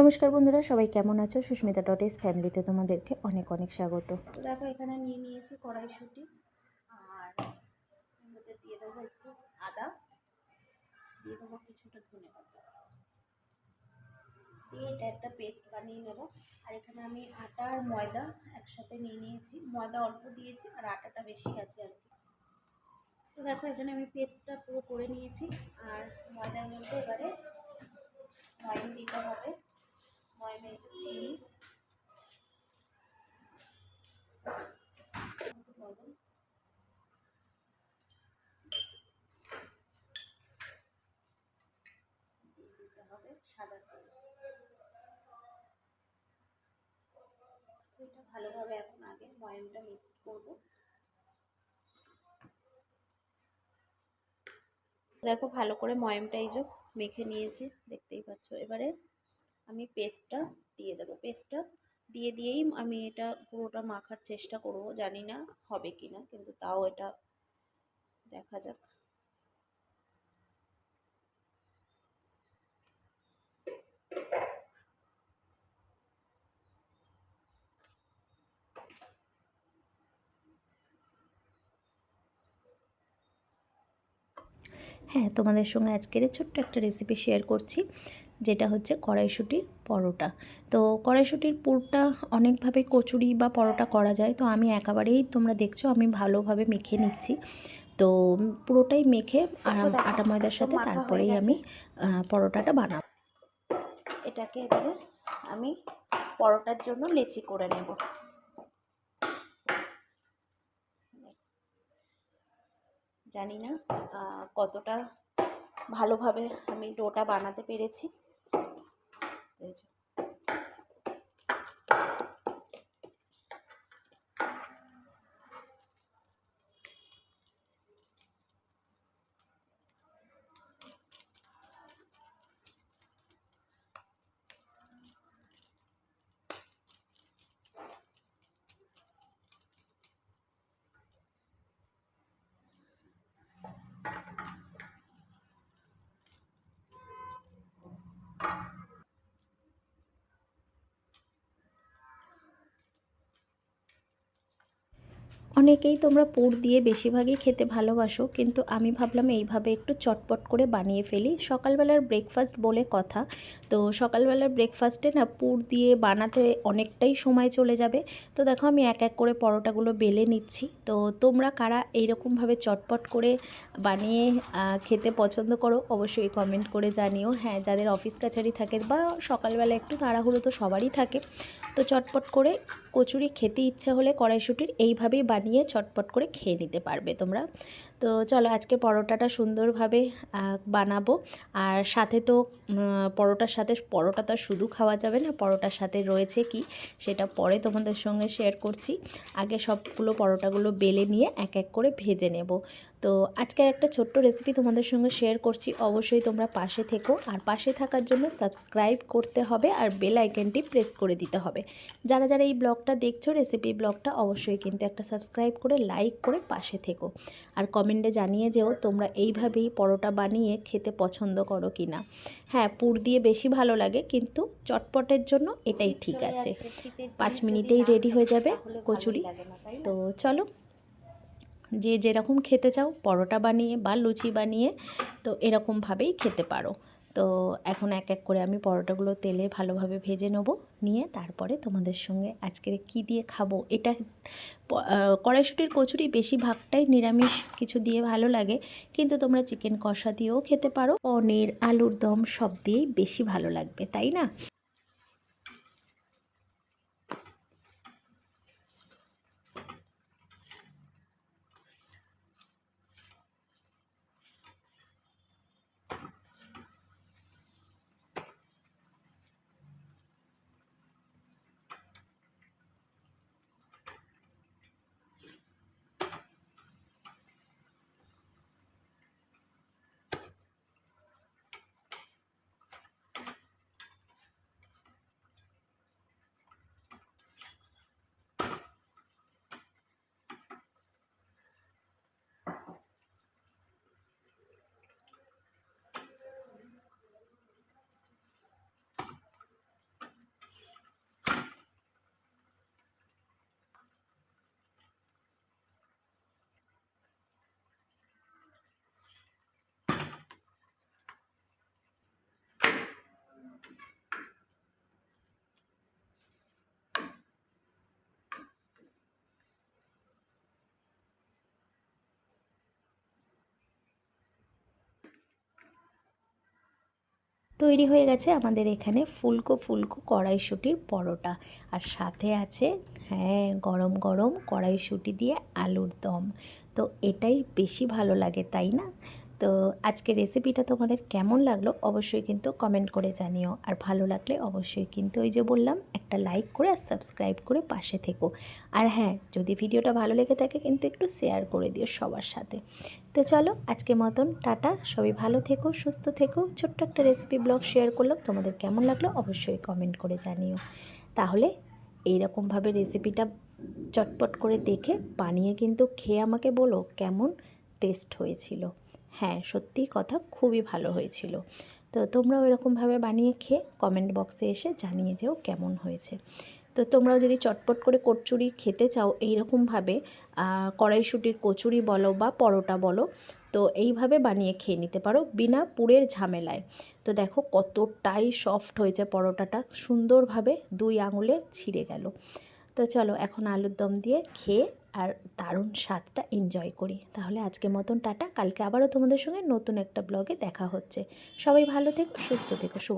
নমস্কার বন্ধুরা, সবাই কেমন আছো? সুস্মিতা ডটেস ফ্যামিলিতে তোমাদেরকে অনেক অনেক স্বাগত। তো দেখো, এখানে নিয়ে নিয়েছি কড়াইশুঁটি, আর মধ্যে দিয়ে দেবো একটু আদা, দিয়ে দেবো কিছুটা ধনে পাতা, দিয়ে এটা একটা পেস্ট বানিয়ে নেবো। আর এখানে আমি আটা আর ময়দা একসাথে নিয়ে নিয়েছি, ময়দা অল্প দিয়েছি আর আটাটা বেশি আছে আর কি। তো দেখো, এখানে আমি পেস্টটা পুরো করে নিয়েছি। আর ময়দার মধ্যে এবারে ময়ম দিতে হবে, ময়মে চিনি, লবণ, দিতে হবে সাদা তেল। এটা ভালোভাবে এখন আগে ময়ামটা মিক্স করব। দেখো, ভালো করে ময়ামটা এই যে মেখে নিয়েছি, দেখতেই পাচ্ছ। এবারে আমি পেস্টটা দিয়ে দেবো। পেস্টটা দিয়েই আমি এটা পুরোটা মাখার চেষ্টা করব। জানি না হবে কি না, কিন্তু তাও এটা দেখা যাক। হ্যাঁ, তোমাদের সঙ্গে আজকের ছোট্ট একটা রেসিপি শেয়ার করছি, যেটা হচ্ছে কড়াইশুঁটির পরোটা। তো কড়াইশুঁটির পুরটা অনেকভাবে কচুরি বা পরোটা করা যায়, তো আমি একেবারেই, তোমরা দেখছো আমি ভালোভাবে মেখে নিচ্ছি। তো পুরোটাই মেখে আটা ময়দার সাথে তারপরেই আমি পরোটাটা বানাবো। এটাকে এবারে আমি পরোটার জন্য লেচি করে নেব। জানি না কতটা ভালোভাবে আমি ডোটা বানাতে পেরেছি। অনেকেই তোমরা পুর দিয়ে বেশিরভাগই খেতে ভালোবাসো, কিন্তু আমি ভাবলাম এইভাবে একটু চটপট করে বানিয়ে ফেলি। সকালবেলার ব্রেকফাস্ট বলে কথা, তো সকালবেলার ব্রেকফাস্টে না পুর দিয়ে বানাতে অনেকটাই সময় চলে যাবে। তো দেখো, আমি এক এক করে পরোটাগুলো বেলে নিচ্ছি। তো তোমরা কারা এইরকমভাবে চটপট করে বানিয়ে খেতে পছন্দ করো অবশ্যই কমেন্ট করে জানিও। হ্যাঁ, যাদের অফিস কাছারি থাকে বা সকালবেলা একটু তাড়াহুড়ো তো সবারই থাকে, তো চটপট করে কচুরি খেতে ইচ্ছা হলে কড়াইশুঁটির এইভাবেই বানিয়ে চটপট করে খেয়ে নিতে পারবে তোমরা। তো চলো, আজকে পরোটাটা সুন্দরভাবে বানাবো। আর সাথে তো পরোটার সাথে, পরোটা তো শুধু খাওয়া যাবে না, পরোটার সাথে রয়েছে কি সেটা পরে তোমাদের সঙ্গে শেয়ার করছি। আগে সবগুলো পরোটাগুলো বেলে নিয়ে এক এক করে ভেজে নেব। তো আজকে একটা ছোট্ট রেসিপি তোমাদের সঙ্গে শেয়ার করছি, অবশ্যই তোমরা পাশে থেকো। আর পাশে থাকার জন্য সাবস্ক্রাইব করতে হবে আর বেল আইকনটি প্রেস করে দিতে হবে। যারা যারা এই ব্লগটা দেখছো, রেসিপি ব্লগটা, অবশ্যই কিন্তু একটা সাবস্ক্রাইব করে লাইক করে পাশে থেকো। আর কমেন্টে জানিয়ে যেও তোমরা এইভাবেই পরোটা বানিয়ে খেতে পছন্দ করো কি না। হ্যাঁ, পুর দিয়ে বেশি ভালো লাগে, কিন্তু চটপটের জন্য এটাই ঠিক আছে। 5 মিনিটেই রেডি হয়ে যাবে কচুরি। তো চলো, যে যেরকম খেতে চাও পরোটা বানিয়ে বা লুচি বানিয়ে, তো এরকমভাবেই খেতে পারো। তো এখন এক এক করে আমি পরোটাগুলো তেলে ভালোভাবে ভেজে নেব, নিয়ে তারপরে তোমাদের সঙ্গে আজকের কি দিয়ে খাবো। এটা কড়াইশুঁটির কচুরি বেশিরভাগটাই নিরামিষ কিছু দিয়ে ভালো লাগে, কিন্তু তোমরা চিকেন কষা দিয়েও খেতে পারো, পনির, আলুর দম সব দিয়েই বেশি ভালো লাগবে, তাই না? তৈরি হয়ে গেছে আমাদের এখানে ফুলকো ফুলকো কড়াইশুঁটির পরোটা, আর সাথে আছে গরম গরম কড়াইশুঁটি দিয়ে আলুর দম। তো এটাই বেশি ভালো লাগে, তাই না? তো আজকের রেসিপিটা তোমাদের কেমন লাগলো অবশ্যই কিন্তু কমেন্ট করে জানিও, আর ভালো লাগলে অবশ্যই কিন্তু ওই যে বললাম একটা লাইক করে আর সাবস্ক্রাইব করে পাশে থেকো। আর হ্যাঁ, যদি ভিডিওটা ভালো লেগে থাকে কিন্তু একটু শেয়ার করে দিও সবার সাথে। তো চলো আজকে মতন টাটা, সবাই ভালো থেকো, সুস্থ থেকো। ছোট্ট একটা রেসিপি ব্লগ শেয়ার করলাম, তোমাদের কেমন লাগলো অবশ্যই কমেন্ট করে জানিও। তাহলে এইরকমভাবে রেসিপিটা চটপট করে দেখে বানিয়ে কিন্তু খেয়ে আমাকে বলো কেমন টেস্ট হয়েছিল। হ্যাঁ, সত্যি কথা খুবই ভালো হয়েছিল। তো তোমরাও এরকমভাবে বানিয়ে খেয়ে কমেন্ট বক্সে এসে জানিয়ে যেও কেমন হয়েছে। তো তোমরাও যদি চটপট করে কচুরি খেতে চাও এইরকমভাবে, কড়াইশুঁটির কচুরি বলো বা পরোটা বলো, তো এইভাবে বানিয়ে খেয়ে নিতে পারো বিনা পুরের ঝামেলায়। তো দেখো কতটাই সফট হয়েছে পরোটাটা, সুন্দরভাবে 2 আঙুলে ছিঁড়ে গেল। তো চলো এখন আলুর দম দিয়ে খেয়ে আর দারুণ স্বাদটা এনজয় করি। তাহলে আজকের মতন টাটা, কালকে আবারও তোমাদের সঙ্গে নতুন একটা ব্লগে দেখা হচ্ছে। সবাই ভালো থেকো, সুস্থ থেকো, শুভ